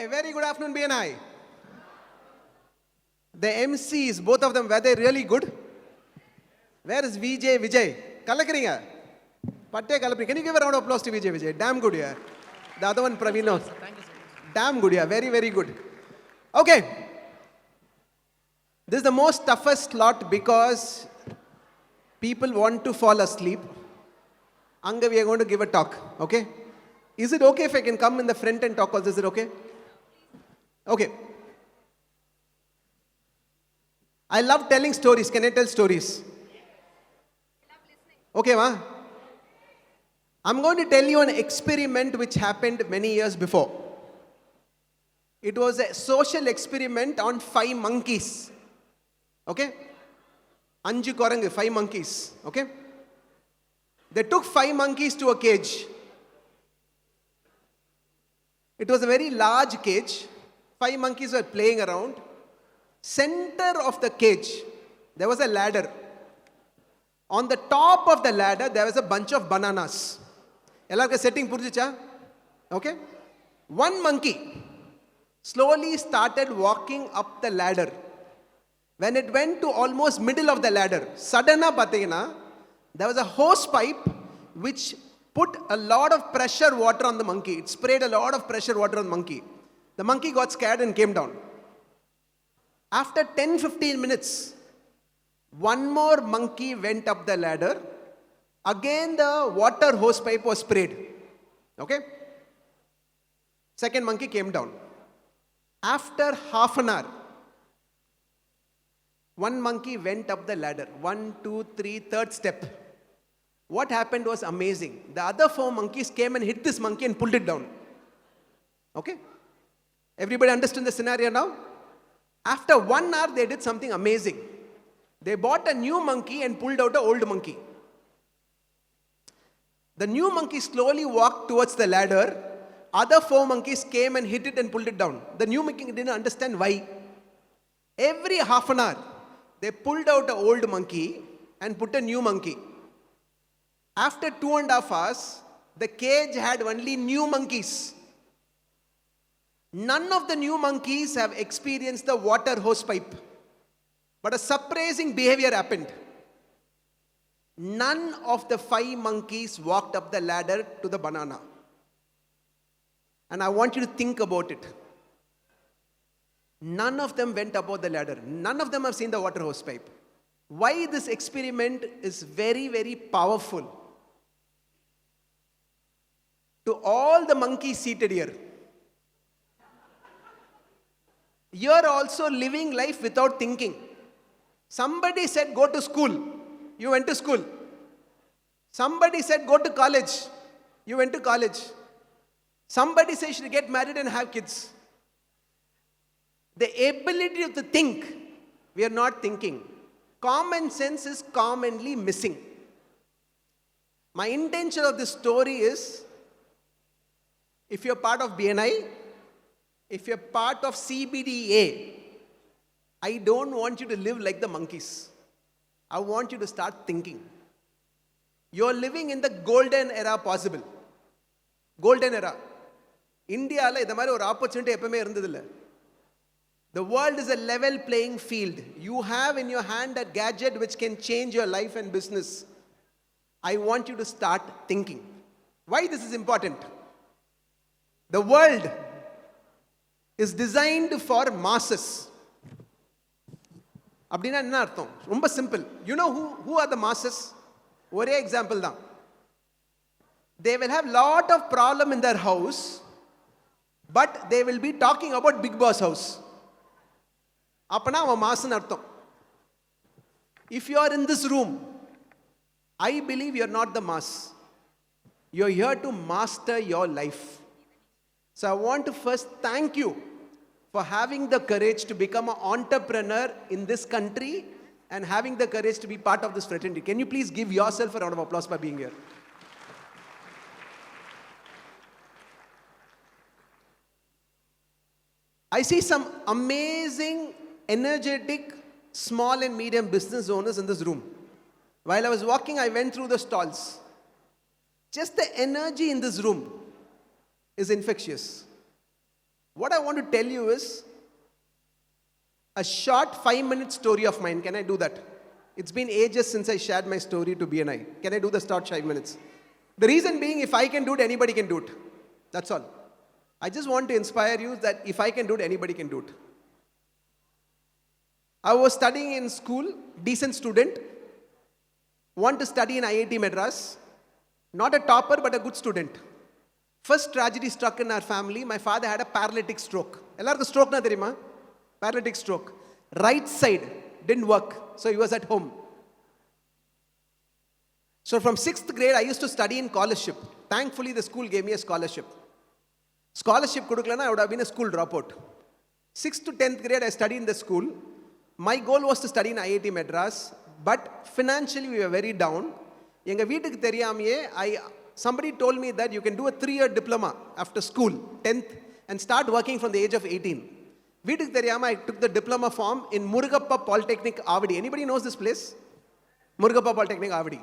Okay, very good afternoon, BNI. The MCs, both of them, were they really good? Where is VJ Vijay? Kalakringa. Patte Kalapri. Can you give a round of applause to VJ Vijay? Damn good, yeah. The other one, Praveen. No. Thank you so much. Damn good, yeah. Very, very good. Okay. This is the most toughest slot because people want to fall asleep. Anga, we are going to give a talk, okay? Is it okay if I can come in the front and talk also? Is it okay? Okay. I love telling stories. Can I tell stories? Okay, ma? I'm going to tell you an experiment which happened many years before. It was a social experiment on 5 monkeys. Okay? Anju Korangu, 5 monkeys. Okay? They took 5 monkeys to a cage. It was a very large cage. 5 monkeys were playing around. Center of the cage, there was a ladder. On the top of the ladder, there was a bunch of bananas. Ellarku setting purjicha? Okay? One monkey slowly started walking up the ladder. When it went to almost middle of the ladder, suddenly there was a hose pipe which put a lot of pressure water on the monkey. It sprayed a lot of pressure water on the monkey. The monkey got scared and came down. After 10-15 minutes, one more monkey went up the ladder. Again the water hose pipe was sprayed. Okay? Second monkey came down. After half an hour, one monkey went up the ladder. 1, 2, 3, third step. What happened was amazing. The other 4 monkeys came and hit this monkey and pulled it down. Okay? Everybody understand the scenario now? After 1 hour, they did something amazing. They bought a new monkey and pulled out an old monkey. The new monkey slowly walked towards the ladder. Other 4 monkeys came and hit it and pulled it down. The new monkey didn't understand why. Every half an hour, they pulled out an old monkey and put a new monkey. After 2.5 hours, the cage had only new monkeys. None of the new monkeys have experienced the water hose pipe. But a surprising behavior happened. None of the 5 monkeys walked up the ladder to the banana. And I want you to think about it. None of them went above the ladder. None of them have seen the water hose pipe. Why this experiment is very, very powerful. To all the monkeys seated here, you're also living life without thinking. Somebody said, go to school. You went to school. Somebody said, go to college. You went to college. Somebody said, you should get married and have kids. The ability to think, we are not thinking. Common sense is commonly missing. My intention of this story is, if you're part of BNI, if you're part of CBD-A, I don't want you to live like the monkeys. I want you to start thinking. You're living in the golden era possible. Golden era. India la idha mari or opportunity eppome irundadilla. The world is a level playing field. You have in your hand a gadget which can change your life and business. I want you to start thinking. Why this is important? The world is designed for masses. Abdina enna artham? Romba simple. You know who are the masses? One example da. They will have lot of problem in their house, but they will be talking about Big Boss house. Apana ava masan artham. If you are in this room, I believe you are not the mass. You are here to master your life. So I want to first thank you for having the courage to become an entrepreneur in this country and having the courage to be part of this fraternity. Can you please give yourself a round of applause by being here? I see some amazing, energetic, small and medium business owners in this room. While I was walking, I went through the stalls. Just the energy in this room is infectious. What I want to tell you is a short 5-minute story of mine. Can I do that? It's been ages since I shared my story to BNI. Can I do the short 5 minutes? The reason being, if I can do it, anybody can do it. That's all. I just want to inspire you that if I can do it, anybody can do it. I was studying in school, decent student, want to study in IIT Madras, not a topper but a good student. First tragedy struck in our family. My father had a paralytic stroke. Ellarku stroke na theriyuma? Paralytic stroke. Right side didn't work, so he was at home. So from 6th grade, I used to study in scholarship. Thankfully, the school gave me a scholarship. Scholarship kuduklana, I would have been a school dropout. 6th to 10th grade, I studied in the school. My goal was to study in IIT Madras, but financially we were very down. Enga veetukku theriyamaye, somebody told me that you can do a 3-year diploma after school, 10th, and start working from the age of 18. Veetukku theriyama, I took the diploma form in Murugappa Polytechnic, Avadi. Anybody knows this place? Murugappa Polytechnic, Avadi.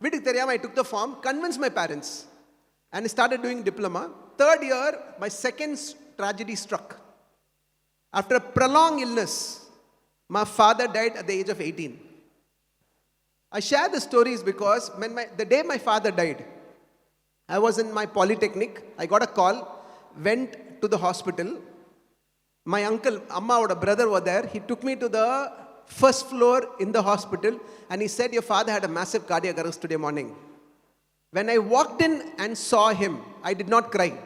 Veetukku theriyama, I took the form, convinced my parents, and started doing diploma. 3rd year, my second tragedy struck. After a prolonged illness, my father died at the age of 18. I share the stories because the day my father died, I was in my polytechnic. I got a call, went to the hospital. My uncle, Amma, or brother were there. He took me to the first floor in the hospital and he said, your father had a massive cardiac arrest today morning. When I walked in and saw him, I did not cry.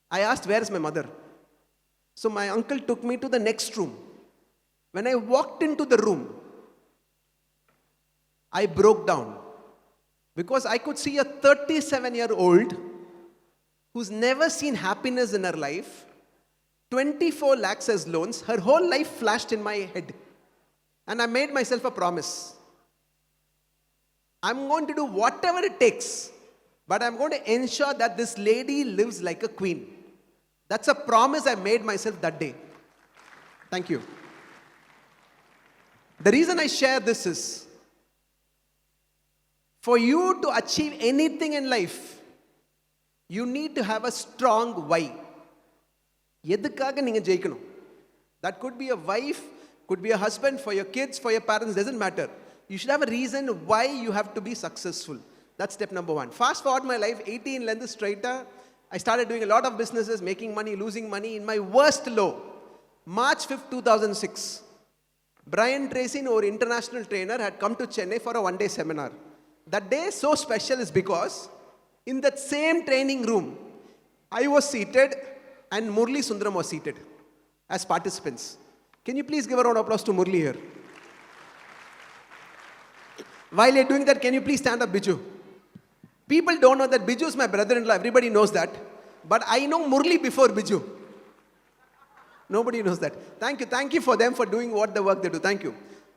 I asked, where is my mother? So my uncle took me to the next room. When I walked into the room, I broke down because I could see a 37-year-old who's never seen happiness in her life, 24 lakhs as loans, her whole life flashed in my head. And I made myself a promise. I'm going to do whatever it takes, but I'm going to ensure that this lady lives like a queen. That's a promise I made myself that day. Thank you. The reason I share this is, for you to achieve anything in life, you need to have a strong why. எதுக்காக நீங்க ஜெயிக்கணும்? That could be a wife, could be a husband, for your kids, for your parents, doesn't matter. You should have a reason why you have to be successful. That's step number 1. Fast forward my life, 18 length straighter, I started doing a lot of businesses, making money, losing money. In my worst low, March 5th, 2006, Brian Tracy, our international trainer, had come to Chennai for a 1-day seminar. That day so special is because in that same training room, I was seated and Murli Sundaram was seated as participants. Can you please give a round of applause to Murli here? While you're doing that, can you please stand up, Biju? People don't know that Biju is my brother-in-law. Everybody knows that. But I know Murli before Biju. Nobody knows that. Thank you. Thank you for them for doing what the work they do. Thank you.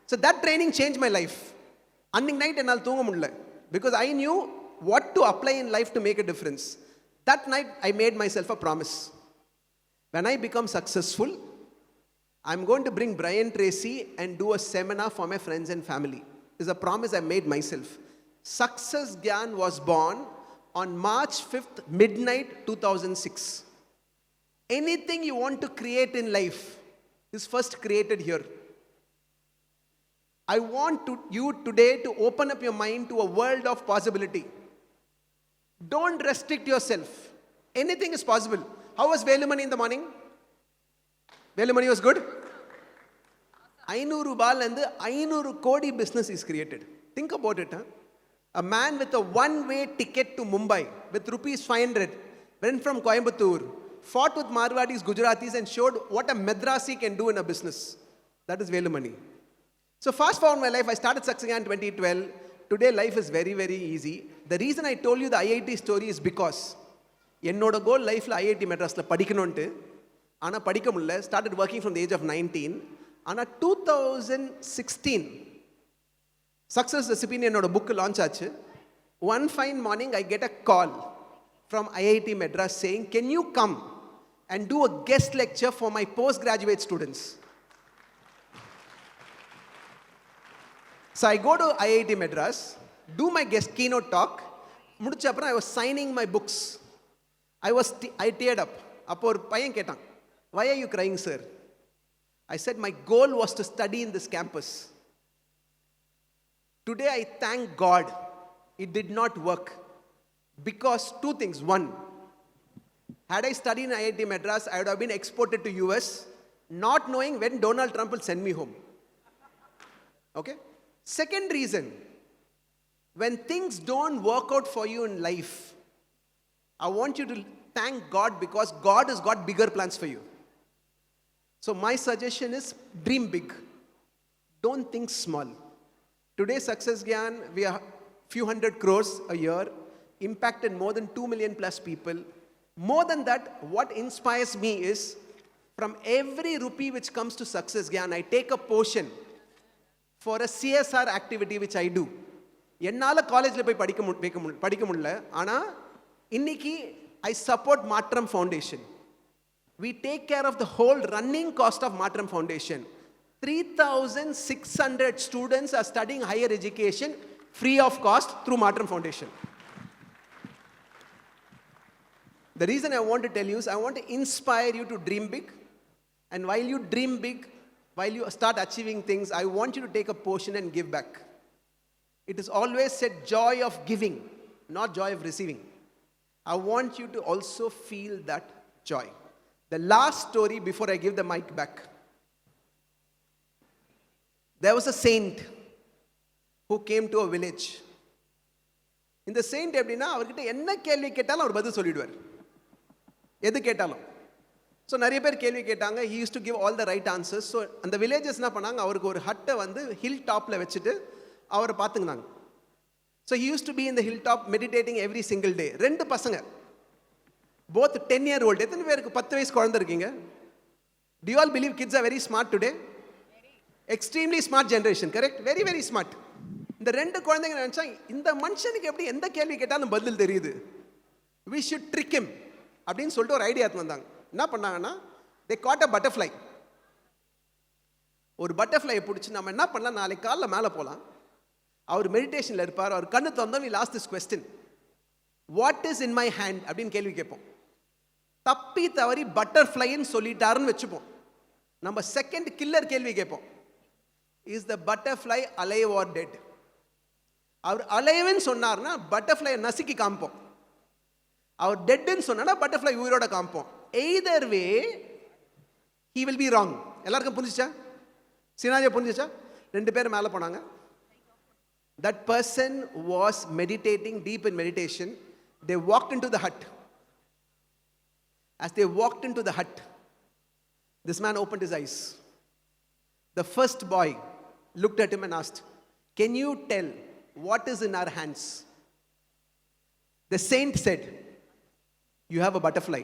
So that training changed my life. Anning night ennal thoonga mudiyala because I knew what to apply in life to make a difference. That night I made myself a promise. When I become successful, I'm going to bring Brian Tracy and do a seminar for my friends and family. It's a promise I made myself. Success Gyan was born on March 5th, midnight 2006. Anything you want to create in life is first created here. I want you today to open up your mind to a world of possibility. Don't restrict yourself. Anything is possible. How was Velumani in the morning? Velumani was good? 500 ரூபாயில இருந்து 500 கோடி business is created. Think about it. A man with a one-way ticket to Mumbai with rupees 500 went from Coimbatore, fought with Marwadis, Gujaratis and showed what a Madrasi can do in a business. That is Velumani. So fast forward my life, I started successing in 2012. Today life is very, very easy. The reason I told you the IIT story is because என்னோட goal lifeல IIT Madrasல படிக்கணும்ட்டு ஆனா படிக்க முடியல. Started working from the age of 19. ஆனா 2016 Success Recipe என்னோட book launch ஆச்சு. One fine morning I get a call from IIT Madras saying, can you come and do a guest lecture for my postgraduate students? So I go to IIT Madras, do my guest keynote talk. முடிச்ச அப்புறம் I was signing my books. I teared up. அப்போ ஒரு பையன் கேட்டான், why are you crying, sir? I said, my goal was to study in this campus. Today I thank God it did not work. Because two things. One, had I studied in IIT Madras, I would have been exported to US, not knowing when Donald Trump will send me home. Okay? Second reason, when things don't work out for you in life, I want you to thank God because God has got bigger plans for you. So my suggestion is dream big. Don't think small. Today, Success Gyan, we are few hundred crores a year, impacted more than 2 million plus people. More than that, what inspires me is, from every rupee which comes to Success Gyan, I take a portion for a CSR activity which I do. என்னால காலேஜ்ல போய் படிக்க முடியல, ஆனா இன்னைக்கு I support Matram Foundation. We take care of the whole running cost of Matram Foundation. 3,600 students are studying higher education free of cost through Matram Foundation. The reason I want to tell you is I want to inspire you to dream big. And while you dream big, while you start achieving things, I want you to take a portion and give back. It is always said joy of giving, not joy of receiving. I want you to also feel that joy. The last story before I give the mic back. There was a saint who came to a village. இந்த saint எப்படின்னா அவர்கிட்ட என்ன கேள்வி கேட்டாலும் அவர் பதில் சொல்லிடுவார், எது கேட்டாலும். ஸோ நிறைய பேர் கேள்வி கேட்டாங்க. he used to give all the right answers. So அந்த வில்லேஜஸ் என்ன பண்ணாங்க, அவருக்கு ஒரு ஹட்டை வந்து ஹில் டாப்பில் வச்சுட்டு அவரை பார்த்துக்கினாங்க. So he used to be in the hilltop meditating every single day. 2 பசங்க, both 10-year-old. எத்தனை பேருக்கு 10 வயசு குழந்தை இருக்கீங்க? Do you all believe kids are very smart today? Extremely smart generation, correct? Very, very smart. இந்த 2 குழந்தைங்க நினைச்சா, இந்த மனுஷனுக்கு எப்படி எந்த கேள்வி கேட்டாலும் பதில் தெரியுது, we should trick him அப்படின்னு சொல்லிட்டு ஒரு ஐடியா வந்தாங்க. என்ன பண்ணாங்கன்னா, they caught a butterfly. ஒரு பட்டர்ஃப்ளையை பிடிச்சி நம்ம என்ன பண்ணலாம், நாளைக்கு காலைல மேலே போகலாம். அவர் மெடிடேஷனில் இருப்பார். அவர் கண்ணு திறந்தோம், we ask this question, what is in my hand அப்படின்னு கேள்வி கேட்போம். தப்பி தவறி பட்டர்ஃப்ளைன்னு சொல்லிட்டாருன்னு வச்சுப்போம். நம்ம செகண்ட் கில்லர் கேள்வி கேட்போம், is the butterfly alive or dead? அவர் அலைவ்னு சொன்னார்னா பட்டர்ஃப்ளையை நசுக்கி காமிப்போம். அவர் டெட்னு சொன்னா பட்டர்ஃப்ளை உயிரோட காமிப்போம். Either way he will be wrong. எல்லாருக்கும் புரிஞ்சுச்சா? சினாரியா புரிஞ்சுச்சா? 2 பேர் மேலே போனாங்க. That person was meditating, deep in meditation. They walked into the hut. As they walked into the hut, this man opened his eyes. The first boy looked at him and asked, can you tell what is in our hands? The saint said, you have a butterfly.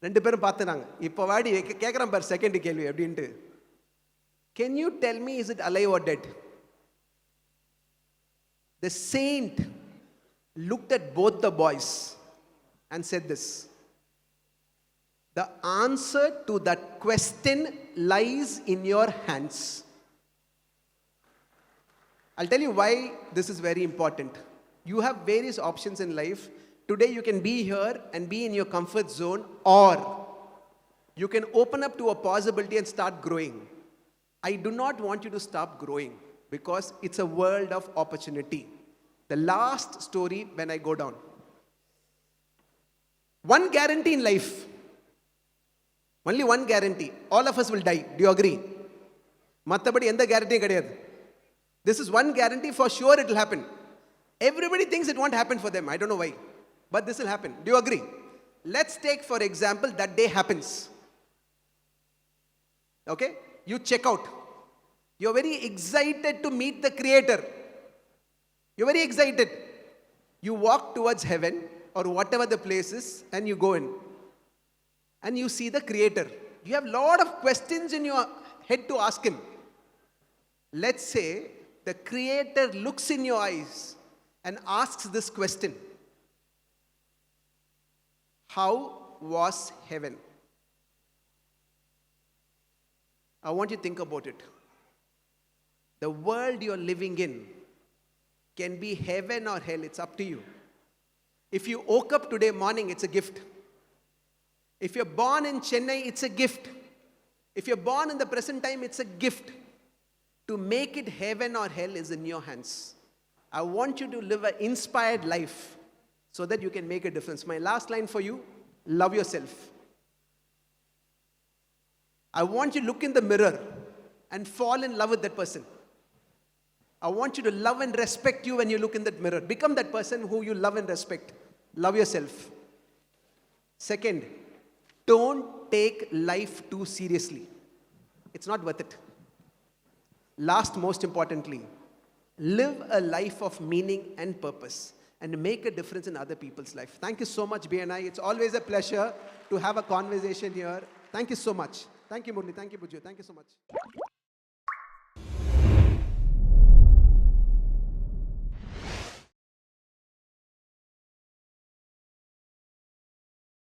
2 பேரும் பார்த்துனாங்க. இப்போ வாடி கேட்குறான் பார் second கேள்வி அப்படின்ட்டு. Can you tell me, is it alive or dead? The saint looked at both the boys and said this, the answer to that question lies in your hands. I'll tell you why this is very important. You have various options in life. Today you can be here and be in your comfort zone, or you can open up to a possibility and start growing. I do not want you to stop growing because it's a world of opportunity. The last story when I go down. One guarantee in life. Only one guarantee. All of us will die. Do you agree? மற்றபடி எந்த guarantee கிடையாது. This is one guarantee, for sure it will happen. Everybody thinks it won't happen for them. I don't know why. But this will happen. Do you agree? Let's take, for example, that day happens. Okay? You check out. You're very excited to meet the Creator. You're very excited. You walk towards heaven or whatever the place is and you go in. And you see the Creator. You have a lot of questions in your head to ask Him. Let's say the Creator looks in your eyes and asks this question. How was heaven? I want you to think about it. The world you're living in can be heaven or hell. It's up to you. If you woke up today morning, it's a gift. If you're born in Chennai, it's a gift. If you're born in the present time, it's a gift. To make it heaven or hell is in your hands. I want you to live an inspired life so that you can make a difference. My last line for you, love yourself. I want you to look in the mirror and fall in love with that person. I want you to love and respect you when you look in that mirror. Become that person who you love and respect. Love yourself. Second, don't take life too seriously. It's not worth it. Last, most importantly, live a life of meaning and purpose and make a difference in other people's life. Thank you so much, BNI. It's always a pleasure to have a conversation here. Thank you so much. Thank you, Murli. Thank you, Buju. Thank you so much.